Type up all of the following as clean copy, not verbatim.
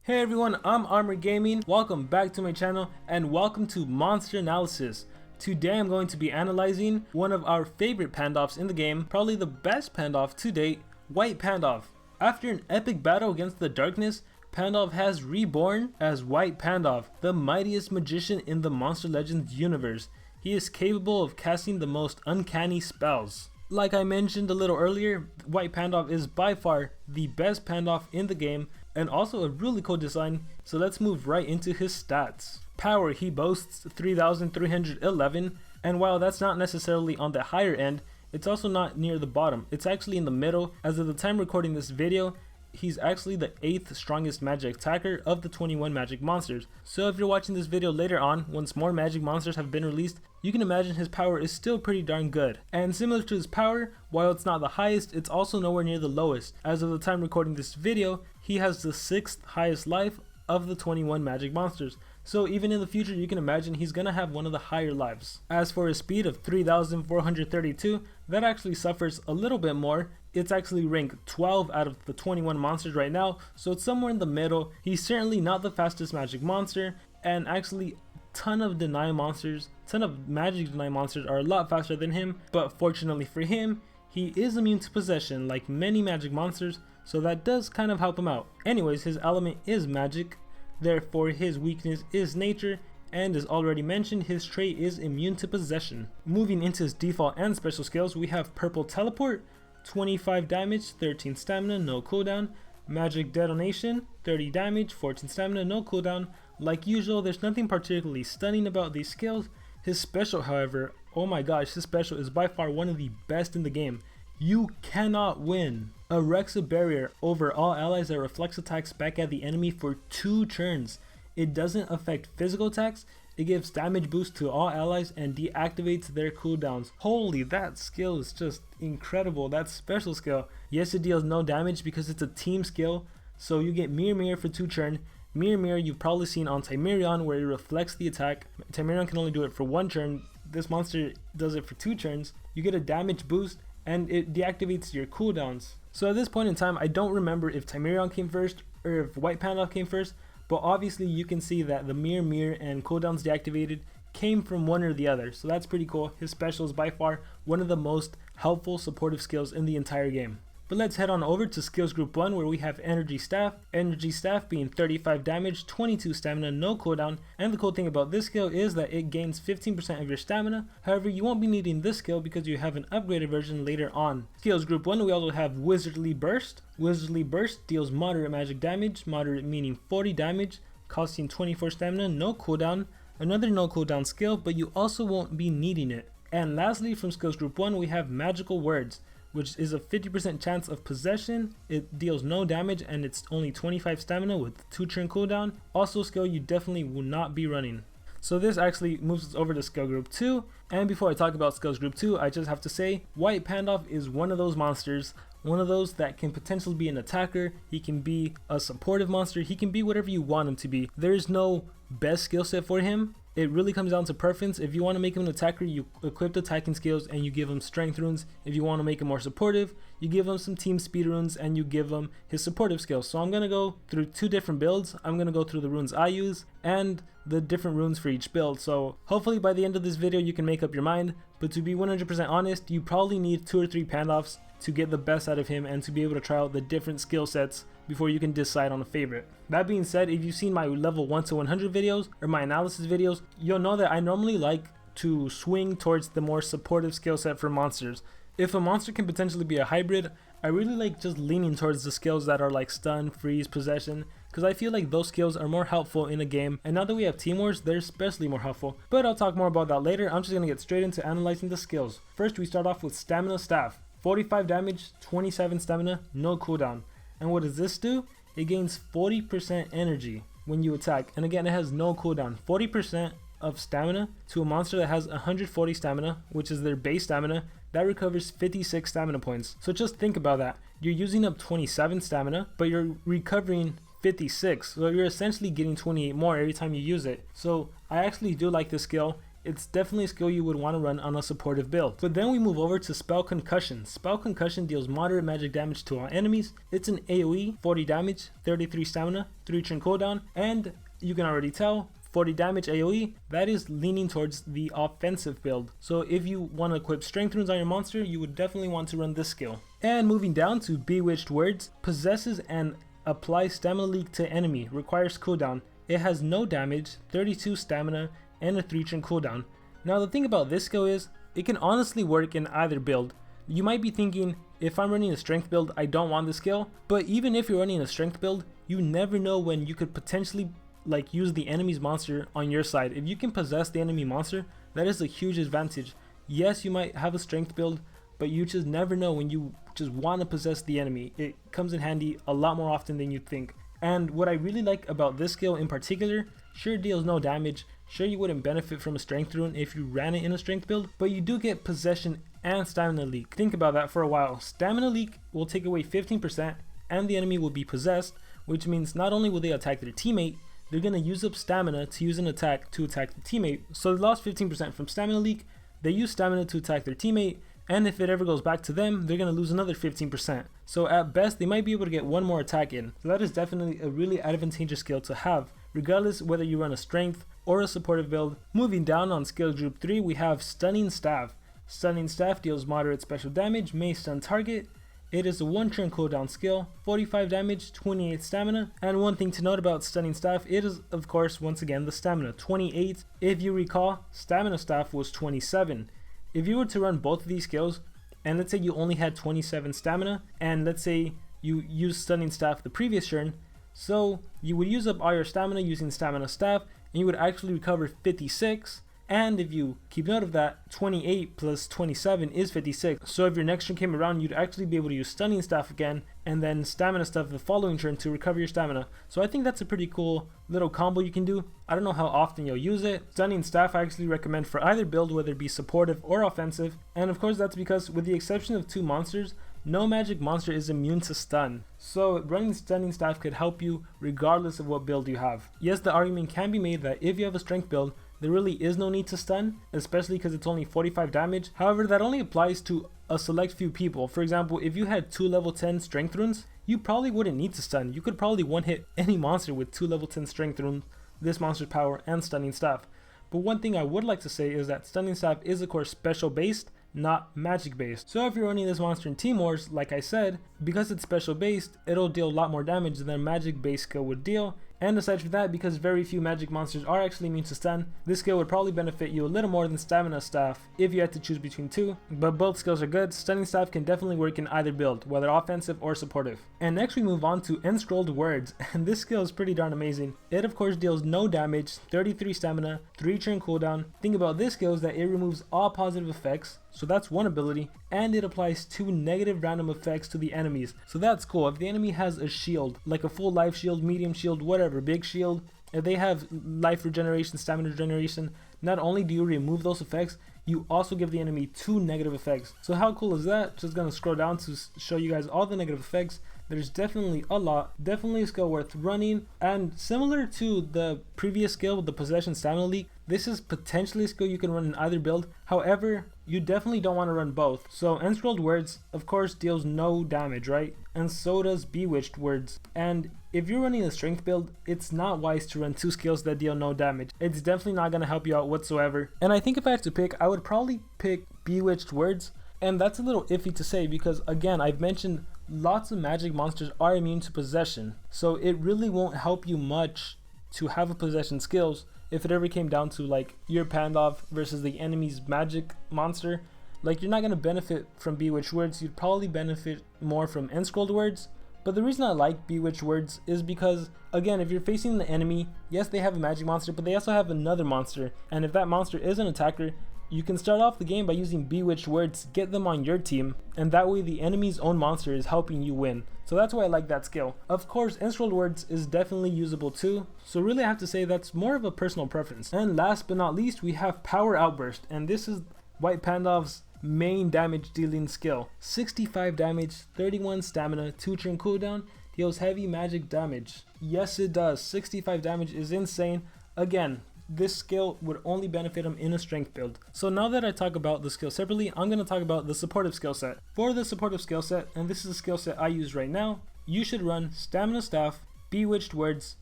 Hey everyone, I'm Armor Gaming. Welcome back to my channel and welcome to Monster Analysis. Today I'm going to be analyzing one of our favorite Pandalfs in the game, probably the best Pandalf to date, White Pandalf. After an epic battle against the darkness, Pandalf has reborn as White Pandalf, the mightiest magician in the Monster Legends universe. He is capable of casting the most uncanny spells. Like I mentioned a little earlier, White Pandalf is by far the best Pandalf in the game and also a really cool design, so let's move right into his stats. Power, he boasts 3,311, and while that's not necessarily on the higher end, it's also not near the bottom. It's actually in the middle. As of the time recording this video, he's actually the 8th strongest magic attacker of the 21 magic monsters. So if you're watching this video later on, once more magic monsters have been released, you can imagine his power is still pretty darn good. And similar to his power, while it's not the highest, it's also nowhere near the lowest. As of the time recording this video, he has the 6th highest life of the 21 magic monsters. So even in the future, you can imagine he's gonna have one of the higher lives. As for his speed of 3,432, that actually suffers a little bit more. It's actually ranked 12 out of the 21 monsters right now, so it's somewhere in the middle. He's certainly not the fastest magic monster, and actually ton of magic deny monsters are a lot faster than him, but fortunately for him, he is immune to possession like many magic monsters, so that does kind of help him out. Anyways, his element is magic, therefore his weakness is nature, and as already mentioned, his trait is immune to possession. Moving into his default and special skills, we have Purple Teleport, 25 damage, 13 stamina, no cooldown. Magic Detonation, 30 damage, 14 stamina, no cooldown. Like usual, there's nothing particularly stunning about these skills. His special, however, oh my gosh, his special is by far one of the best in the game. You cannot win. Erects a barrier over all allies that reflects attacks back at the enemy for 2 turns. It doesn't affect physical attacks. It gives damage boost to all allies and deactivates their cooldowns. Holy, that skill is just incredible. That special skill. Yes, it deals no damage because it's a team skill. So you get Mirror for 2 turns. Mirror you've probably seen on Timerion, where it reflects the attack. Timerion can only do it for 1 turn. This monster does it for 2 turns. You get a damage boost and it deactivates your cooldowns. So at this point in time, I don't remember if Timerion came first or if White Pandalf came first, but obviously you can see that the mirror and cooldowns deactivated came from one or the other, so that's pretty cool. His special is by far one of the most helpful supportive skills in the entire game. But let's head on over to skills group 1, where we have Energy Staff. Energy Staff being 35 damage, 22 stamina, no cooldown. And the cool thing about this skill is that it gains 15% of your stamina. However, you won't be needing this skill because you have an upgraded version later on. Skills group 1, we also have Wizardly Burst. Wizardly Burst deals moderate magic damage, moderate meaning 40 damage, costing 24 stamina, no cooldown. Another no cooldown skill, but you also won't be needing it. And lastly, from skills group 1, we have Magical Words, which is a 50% chance of possession. It deals no damage and it's only 25 stamina with 2 turn cooldown. Also a skill you definitely will not be running. So this actually moves us over to skill group 2. And before I talk about skills group 2, I just have to say White Pandalf is one of those monsters, one of those that can potentially be an attacker. He can be a supportive monster. He can be whatever you want him to be. There is no best skill set for him. It really comes down to preference. If you want to make him an attacker, you equip the attacking skills and you give him strength runes. If you want to make him more supportive, you give him some team speed runes and you give him his supportive skills. So I'm going to go through 2 different builds. I'm going to go through the runes I use and the different runes for each build. So hopefully by the end of this video you can make up your mind. But to be 100% honest, you probably need 2 or 3 Pandalfs to get the best out of him and to be able to try out the different skill sets before you can decide on a favorite. That being said, if you've seen my level 1 to 100 videos or my analysis videos, you'll know that I normally like to swing towards the more supportive skill set for monsters. If a monster can potentially be a hybrid, I really like just leaning towards the skills that are like stun, freeze, possession, because I feel like those skills are more helpful in a game, and now that we have Team Wars, they're especially more helpful. But I'll talk more about that later. I'm just going to get straight into analyzing the skills. First, we start off with Stamina Staff. 45 damage, 27 stamina, no cooldown. And what does this do? It gains 40% energy when you attack, and again it has no cooldown. 40% of stamina to a monster that has 140 stamina, which is their base stamina, that recovers 56 stamina points. So just think about that. You're using up 27 stamina, but you're recovering 56, so you're essentially getting 28 more every time you use it. So I actually do like this skill. it's definitely a skill you would want to run on a supportive build. But then we move over to Spell Concussion. Spell Concussion deals moderate magic damage to all enemies. It's an AoE, 40 damage, 33 stamina, 3 turn cooldown, and you can already tell 40 damage AoE, that is leaning towards the offensive build. So if you want to equip strength runes on your monster, you would definitely want to run this skill. And moving down to Bewitched Words, possesses and applies stamina leak to enemy, requires cooldown. It has no damage, 32 stamina, and a 3 turn cooldown. Now the thing about this skill is, it can honestly work in either build. You might be thinking, if I'm running a strength build, I don't want this skill. But even if you're running a strength build, you never know when you could potentially like use the enemy's monster on your side. If you can possess the enemy monster, that is a huge advantage. Yes, you might have a strength build, but you just never know when you just want to possess the enemy. It comes in handy a lot more often than you think. And what I really like about this skill in particular, sure it deals no damage, sure you wouldn't benefit from a strength rune if you ran it in a strength build, but you do get possession and stamina leak. Think about that for a while. Stamina leak will take away 15% and the enemy will be possessed, which means not only will they attack their teammate, they're going to use up stamina to use an attack to attack the teammate. So they lost 15% from stamina leak, they use stamina to attack their teammate, and if it ever goes back to them, they're going to lose another 15%. So at best, they might be able to get one more attack in. So that is definitely a really advantageous skill to have, regardless whether you run a strength or a supportive build. Moving down on skill group 3, we have Stunning Staff. Stunning Staff deals moderate special damage, may stun target. It is a 1 turn cooldown skill, 45 damage, 28 stamina, and one thing to note about Stunning Staff, it is of course once again the stamina, 28. If you recall, Stamina Staff was 27. If you were to run both of these skills, and let's say you only had 27 stamina, and let's say you used Stunning Staff the previous turn, so you would use up all your stamina using Stamina Staff, and you would actually recover 56. And if you keep note of that, 28 plus 27 is 56. So if your next turn came around, you'd actually be able to use Stunning Staff again, and then Stamina Staff the following turn to recover your stamina. So I think that's a pretty cool little combo you can do. I don't know how often you'll use it. Stunning Staff I actually recommend for either build, whether it be supportive or offensive. And of course that's because with the exception of 2 monsters, no magic monster is immune to stun. So running Stunning Staff could help you regardless of what build you have. Yes, the argument can be made that if you have a strength build, there really is no need to stun, especially because it's only 45 damage. However, that only applies to a select few people. For example, if you had 2 level 10 strength runes, you probably wouldn't need to stun. You could probably one hit any monster with 2 level 10 strength runes, this monster's power, and Stunning Staff. But one thing I would like to say is that Stunning Staff is of course special based, not magic based. So if you're running this monster in Team Wars, like I said, because it's special based, it'll deal a lot more damage than a magic based skill would deal. And aside from that, because very few magic monsters are actually immune to stun, this skill would probably benefit you a little more than Stamina Staff if you had to choose between 2. But both skills are good. Stunning Staff can definitely work in either build, whether offensive or supportive. And next we move on to Enscrolled Words, and this skill is pretty darn amazing. It of course deals no damage, 33 stamina, 3 turn cooldown. Thing about this skill is that it removes all positive effects, so that's one ability, and it applies 2 negative random effects to the enemies. So that's cool. If the enemy has a shield, like a full life shield, medium shield, whatever, big shield, if they have life regeneration, stamina regeneration, not only do you remove those effects, you also give the enemy 2 negative effects. So how cool is that? Just gonna scroll down to show you guys all the negative effects. There's definitely a lot, definitely a skill worth running, and similar to the previous skill with the possession stamina leak, this is potentially a skill you can run in either build. However, you definitely don't want to run both. So Enscrolled Words of course deals no damage, right? And so does Bewitched Words. And if you're running a strength build, it's not wise to run 2 skills that deal no damage. It's definitely not going to help you out whatsoever. And I think if I had to pick, I would probably pick Bewitched Words. And that's a little iffy to say because again, I've mentioned lots of magic monsters are immune to possession. So it really won't help you much to have a possession skills if it ever came down to like your Pandalf versus the enemy's magic monster. Like you're not going to benefit from Bewitched Words, you'd probably benefit more from Enscrolled Words. But the reason I like Bewitched Words is because, again, if you're facing the enemy, yes, they have a magic monster, but they also have another monster. And if that monster is an attacker, you can start off the game by using Bewitched Words, get them on your team, and that way the enemy's own monster is helping you win. So that's why I like that skill. Of course, Enscrolled Words is definitely usable too, so really I have to say that's more of a personal preference. And last but not least, we have Power Outburst, and this is White Pandalf's main damage dealing skill. 65 damage, 31 stamina, 2 turn cooldown, deals heavy magic damage. Yes it does, 65 damage is insane. Again, this skill would only benefit him in a strength build. So now that I talk about the skill separately, I'm going to talk about the supportive skill set. For the supportive skill set, and this is the skill set I use right now, you should run Stamina Staff, Bewitched Words,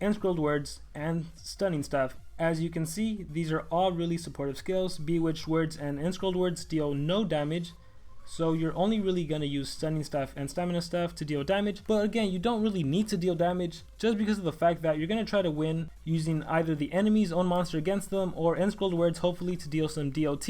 Enscrolled Words, and Stunning Staff. As you can see, these are all really supportive skills. Bewitched Words and Enscrolled Words deal no damage, so you're only really going to use Stunning Staff and Stamina Staff to deal damage. But again, you don't really need to deal damage just because of the fact that you're going to try to win using either the enemy's own monster against them or Enscrolled Words hopefully to deal some DOT,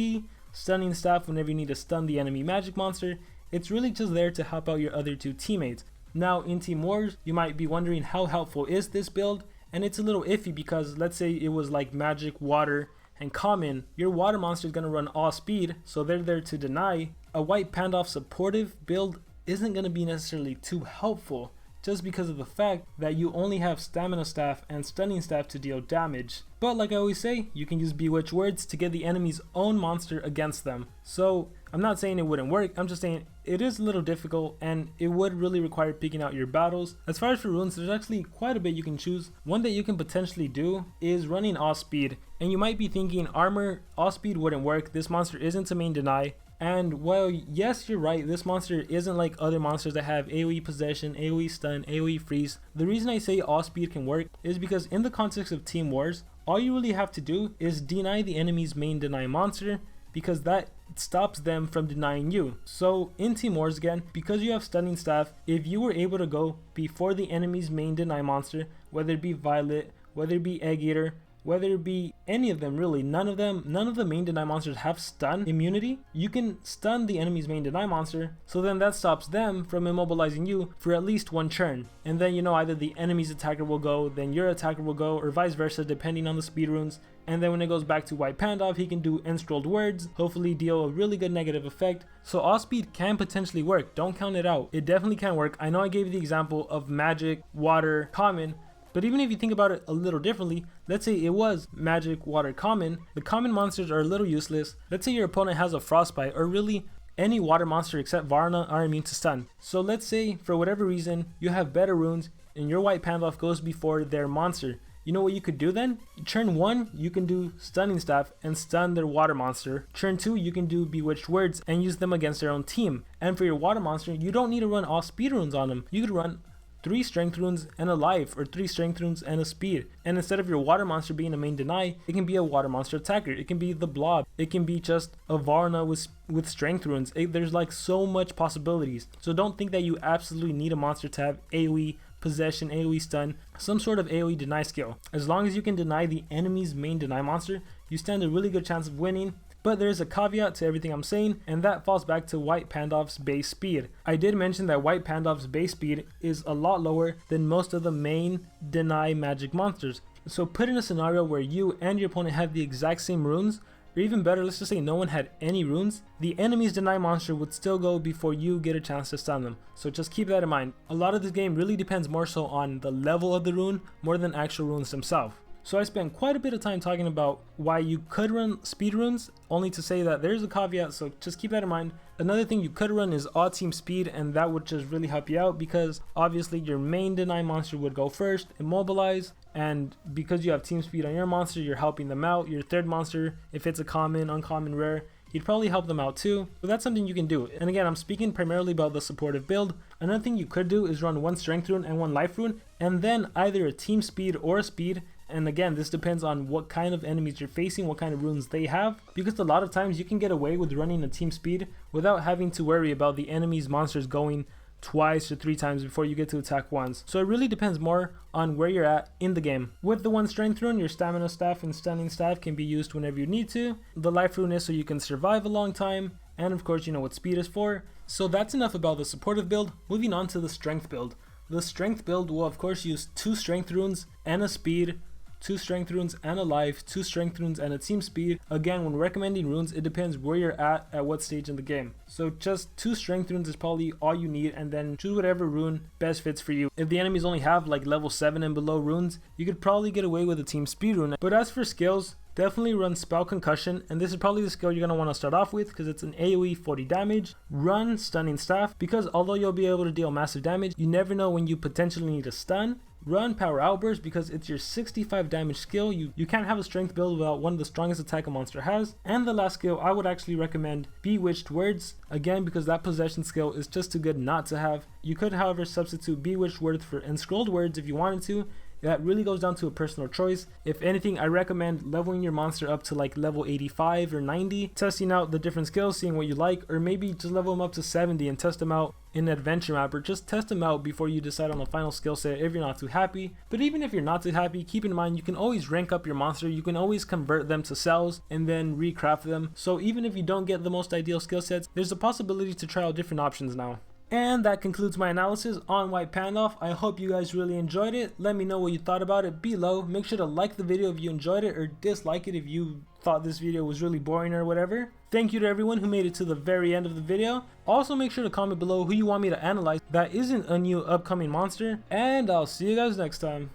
Stunning Staff whenever you need to stun the enemy magic monster. It's really just there to help out your other two teammates. Now in Team Wars, you might be wondering how helpful is this build, and it's a little iffy because let's say it was like magic, water, and common. Your water monster is going to run all speed, so they're there to deny. A white Pandalf supportive build isn't going to be necessarily too helpful just because of the fact that you only have Stamina Staff and Stunning Staff to deal damage. But like I always say, you can use Bewitched Words to get the enemy's own monster against them. So I'm not saying it wouldn't work, I'm just saying it is a little difficult and it would really require picking out your battles. As far as for runes, there's actually quite a bit you can choose. One that you can potentially do is running all speed. And you might be thinking armor, all speed wouldn't work, this monster isn't a main deny. And while yes, you're right, this monster isn't like other monsters that have AoE possession, AoE stun, AoE freeze. The reason I say all speed can work is because in the context of Team Wars, all you really have to do is deny the enemy's main deny monster, because that stops them from denying you. So in Team Wars again, because you have Stunning Staff, if you were able to go before the enemy's main deny monster, whether it be Violet, whether it be Egg Eater, whether it be any of them really, none of the main deny monsters have stun immunity, you can stun the enemy's main deny monster, so then that stops them from immobilizing you for at least one turn. And then either the enemy's attacker will go, then your attacker will go, or vice versa depending on the speed runes. And then when it goes back to White Pandalf, he can do Enscrolled Words, hopefully deal a really good negative effect. So all speed can potentially work, don't count it out. It definitely can work. I know I gave you the example of magic, water, common, but even if you think about it a little differently, let's say it was magic, water, common, the common monsters are a little useless. Let's say your opponent has a frostbite, or really any water monster except Varna are immune to stun. So let's say for whatever reason you have better runes and your White Pandalf goes before their monster. You know what you could do then? Turn 1, you can do Stunning Staff and stun their water monster. Turn 2, you can do Bewitched Words and use them against their own team. And for your water monster, you don't need to run all speed runes on them. You could run 3 strength runes and a life, or 3 strength runes and a speed. And instead of your water monster being a main deny, it can be a water monster attacker. It can be the blob. It can be just a Varna with strength runes. There's like so much possibilities. So don't think that you absolutely need a monster to have AoE possession, AoE stun, some sort of AoE deny skill. As long as you can deny the enemy's main deny monster, you stand a really good chance of winning. But there's a caveat to everything I'm saying, and that falls back to White Pandalf's base speed. I did mention that White Pandalf's base speed is a lot lower than most of the main deny magic monsters. So put in a scenario where you and your opponent have the exact same runes, or even better, let's just say no one had any runes, the enemy's deny monster would still go before you get a chance to stun them. So just keep that in mind. A lot of this game really depends more so on the level of the rune more than actual runes themselves. So I spent quite a bit of time talking about why you could run speed runes, only to say that there's a caveat, so just keep that in mind. Another thing you could run is all team speed, and that would just really help you out because obviously your main deny monster would go first, immobilize, and because you have team speed on your monster, you're helping them out. Your third monster, if it's a common, uncommon, rare, you'd probably help them out too. So that's something you can do. And again, I'm speaking primarily about the supportive build. Another thing you could do is run 1 strength rune and 1 life rune, and then either a team speed or a speed. And again, this depends on what kind of enemies you're facing, what kind of runes they have, because a lot of times you can get away with running a team speed without having to worry about the enemy's monsters going twice or 3 times before you get to attack once. So it really depends more on where you're at in the game. With the 1 strength rune, your Stamina Staff and Stunning Staff can be used whenever you need to. The life rune is so you can survive a long time, and of course you know what speed is for. So that's enough about the supportive build. Moving on to the strength build. The strength build will of course use 2 strength runes and a speed, 2 strength runes and a life, 2 strength runes and a team speed. Again, when recommending runes, it depends where you're at what stage in the game. So just 2 strength runes is probably all you need, and then choose whatever rune best fits for you. If the enemies only have like level 7 and below runes, you could probably get away with a team speed rune. But as for skills, definitely run Spell Concussion, and this is probably the skill you're going to want to start off with because it's an AoE 40 damage. Run Stunning Staff, because although you'll be able to deal massive damage, you never know when you potentially need a stun. run Power Outburst because it's your 65 damage skill. You can't have a strength build without one of the strongest attack a monster has. And the last skill, I would actually recommend Bewitched Words, again because that possession skill is just too good not to have. You could however substitute Bewitched Words for Enscrolled Words if you wanted to. That really goes down to a personal choice. If anything, I recommend leveling your monster up to like level 85 or 90, testing out the different skills, seeing what you like, or maybe just level them up to 70 and test them out in an adventure map, or just test them out before you decide on the final skill set if you're not too happy. But even if you're not too happy, keep in mind you can always rank up your monster, you can always convert them to cells and then recraft them. So even if you don't get the most ideal skill sets, there's a possibility to try out different options now. And that concludes my analysis on White Pandalf. I hope you guys really enjoyed it. Let me know what you thought about it below. Make sure to like the video if you enjoyed it, or dislike it if you thought this video was really boring or whatever. Thank you to everyone who made it to the very end of the video. Also make sure to comment below who you want me to analyze that isn't a new upcoming monster, and I'll see you guys next time.